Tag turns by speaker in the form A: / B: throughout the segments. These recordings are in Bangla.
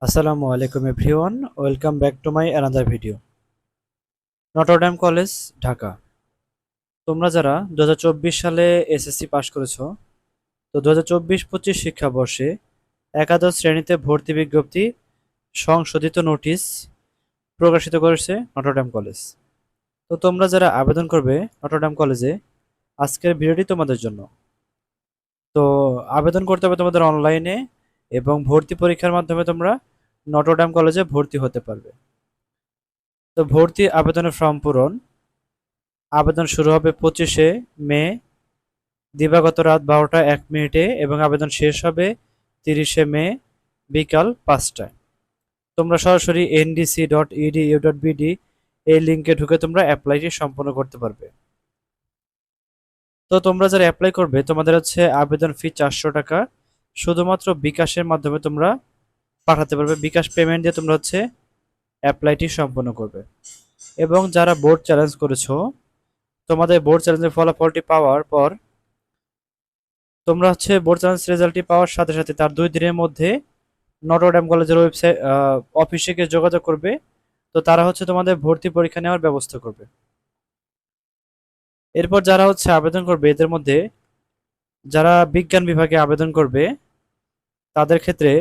A: আসসালামু আলাইকুম everyone, welcome back to my another video. Notre Dame college, Dhaka. তোমরা যারা 2024 সালে এসএসসি পাশ করেছো, তো 2024-25 শিক্ষাবর্ষে একাদশ শ্রেণীতে ভর্তি বিজ্ঞপ্তি সংশোধিত নোটিশ প্রকাশিত করেছে নটরডেম কলেজ। তো তোমরা যারা আবেদন করবে নটরডেম কলেজে, আজকের ভিডিওটি তোমাদের জন্য। তো আবেদন করতে হবে তোমাদের অনলাইনে, এবং ভর্তি পরীক্ষার মাধ্যমে তোমরা নটরডেম কলেজে ভর্তি হতে পারবে। তো ভর্তি আবেদনের ফর্ম পূরণ, আবেদন শুরু হবে 25শে মে দিবাগত রাত 12টা 1 মিনিটে এবং আবেদন শেষ হবে 30শে মে বিকাল 5টায়। তোমরা সরাসরি ndc.edu.bd এই লিঙ্কে ঢুকে তোমরা অ্যাপ্লাইটি সম্পন্ন করতে পারবে। তো তোমরা যারা অ্যাপ্লাই করবে, তোমাদের হচ্ছে আবেদন ফি 400 টাকা, শুধুমাত্র বিকাশের মাধ্যমে তোমরা পাঠাতে পারবে। বিকাশ পেমেন্ট দিয়ে তোমরা হচ্ছে অ্যাপ্লাইটি সম্পন্ন করবে। এবং যারা বোর্ড চ্যালেঞ্জ করেছো, তোমাদের বোর্ড চ্যালেঞ্জের ফলাফলটি পাওয়ার পর তোমরা হচ্ছে বোর্ড চ্যালেঞ্জ রেজাল্টটি পাওয়ার সাথে সাথে তার 2 দিনের মধ্যে নটরডেম কলেজের ওয়েবসাইট অফিসে গিয়ে যোগাযোগ করবে। তো তারা হচ্ছে তোমাদের ভর্তি পরীক্ষা নেওয়ার ব্যবস্থা করবে। এরপর যারা হচ্ছে আবেদন করবে, এদের মধ্যে যারা বিজ্ঞান বিভাগে আবেদন করবে, তাদের ক্ষেত্রে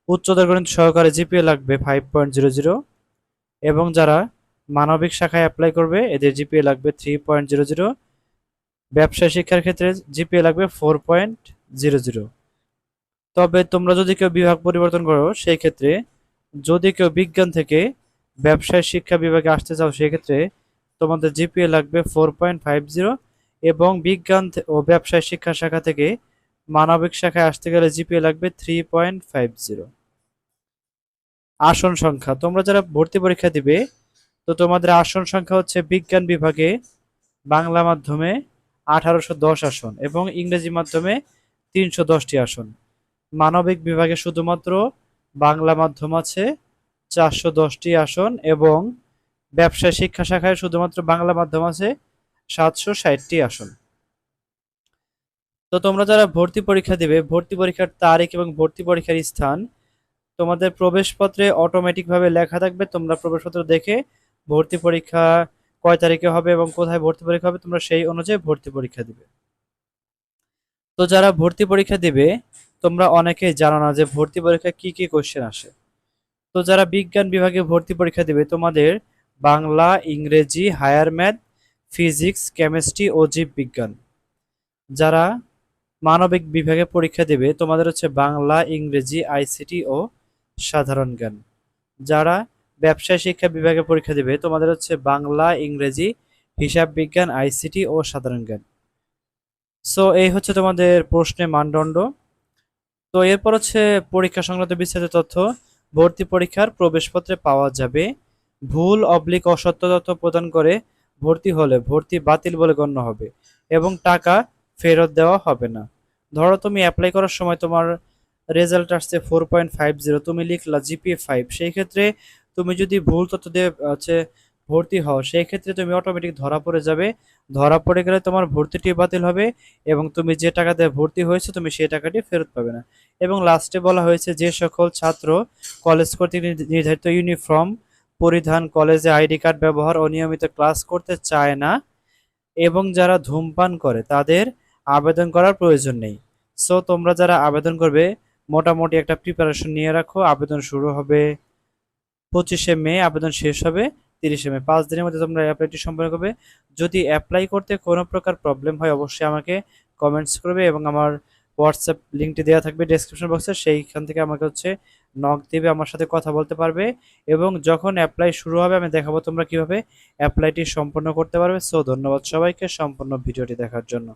A: উচ্চতর গণিত সহকারে জিপিএ লাগবে 5.00, এবং যারা মানবিক শাখায় অ্যাপ্লাই করবে, এদের জিপিএ লাগবে 3.00। ব্যবসায় শিক্ষার ক্ষেত্রে জিপিএ লাগবে 4.00। তবে তোমরা যদি কেউ বিভাগ পরিবর্তন করো, সেই ক্ষেত্রে যদি কেউ বিজ্ঞান থেকে ব্যবসায় শিক্ষা বিভাগে আসতে চাও, সেক্ষেত্রে তোমাদের জিপিএ লাগবে 4.50, এবং বিজ্ঞান ও ব্যবসায় শিক্ষা শাখা থেকে মানবিক শাখায় আসতে গেলে জিপিএ লাগবে 3.50। আসন সংখ্যা, তোমরা যারা ভর্তি পরীক্ষা দিবে, তো তোমাদের আসন সংখ্যা হচ্ছে বিজ্ঞান বিভাগে বাংলা মাধ্যমে 1810 আসন এবং ইংরেজি মাধ্যমে 310টি আসন। মানবিক বিভাগে শুধুমাত্র বাংলা মাধ্যম আছে 410টি আসন, এবং ব্যবসায় শিক্ষা শাখায় শুধুমাত্র বাংলা মাধ্যম আছে 760টি আসন। তো তোমরা যারা ভর্তি পরীক্ষা দিবে, ভর্তি পরীক্ষার তারিখ এবং ভর্তি পরীক্ষার স্থান তোমাদের প্রবেশপত্রে অটোমেটিকভাবে লেখা থাকবে। তোমরা প্রবেশপত্র দেখে ভর্তি পরীক্ষা কয় তারিখে হবে এবং কোথায় ভর্তি পরীক্ষা হবে, তোমরা সেই অনুযায়ী ভর্তি পরীক্ষা দিবে। তো যারা ভর্তি পরীক্ষা দিবে, তোমরা অনেকেই জানো না যে ভর্তি পরীক্ষা কি কি কোশ্চেন আসে। তো যারা বিজ্ঞান বিভাগে ভর্তি পরীক্ষা দিবে, তোমাদের বাংলা, ইংরেজি, হায়ার ম্যাথ, ফিজিক্স, কেমিস্ট্রি ও জীববিজ্ঞান। যারা মানবিক বিভাগে পরীক্ষা দেবে, তোমাদের হচ্ছে বাংলা, ইংরেজি, আইসিটি ও সাধারণ জ্ঞান। যারা ব্যবসায় শিক্ষা বিভাগে পরীক্ষা দেবে, তোমাদের হচ্ছে বাংলা, ইংরেজি, হিসাব বিজ্ঞান, আইসিটি ও সাধারণ জ্ঞান। সো এই হচ্ছে তোমাদের প্রশ্নের মানদণ্ড। তো এরপর হচ্ছে পরীক্ষা সংক্রান্ত বিস্তারিত তথ্য ভর্তি পরীক্ষার প্রবেশপত্রে পাওয়া যাবে। ভুল অসত্য তথ্য প্রদান করে ভর্তি হলে ভর্তি বাতিল বলে গণ্য হবে এবং টাকা ফেরত দেওয়া হবে না। ধরো তুমি অ্যাপ্লাই করার সময় তোমার রেজাল্ট আসছে 4.50, তুমি লিখলা জিপিএ 5, সেই ক্ষেত্রে তুমি যদি ভুল তথ্য দিয়ে হচ্ছে ভর্তি হও, সেই ক্ষেত্রে তুমি অটোমেটিক ধরা পড়ে যাবে। ধরা পড়ে গেলে তোমার ভর্তিটি বাতিল হবে এবং তুমি যে টাকা দিয়ে ভর্তি হয়েছে তুমি সেই টাকাটি ফেরত পাবে না। এবং লাস্টে বলা হয়েছে, যে সকল ছাত্র কলেজ কর্তৃক নির্ধারিত ইউনিফর্ম পরিধান, কলেজে আইডি কার্ড ব্যবহার ও নিয়মিত ক্লাস করতে চায় না এবং যারা ধূমপান করে, তাদের আবেদন করার প্রয়োজন নেই। সো তোমরা যারা আবেদন করবে, মোটামুটি একটা প্রিপারেশন নিয়ে রাখো। আবেদন শুরু হবে 25শে মে, আবেদন শেষ হবে 30শে মে। 5 দিনের মধ্যে তোমরা অ্যাপ্লাইটি সম্পন্ন করবে। যদি অ্যাপ্লাই করতে কোনো প্রকার প্রবলেম হয়, অবশ্যই আমাকে কমেন্টস করবে এবং আমার হোয়াটসঅ্যাপ লিঙ্কটি দেওয়া থাকবে ডেসক্রিপশন বক্সে, সেইখান থেকে আমাকে হচ্ছে নক দিবে, আমার সাথে কথা বলতে পারবে। এবং যখন অ্যাপ্লাই শুরু হবে, আমি দেখাবো তোমরা কিভাবে অ্যাপ্লাইটি সম্পন্ন করতে পারবে। সো ধন্যবাদ সবাইকে সম্পূর্ণ ভিডিওটি দেখার জন্য।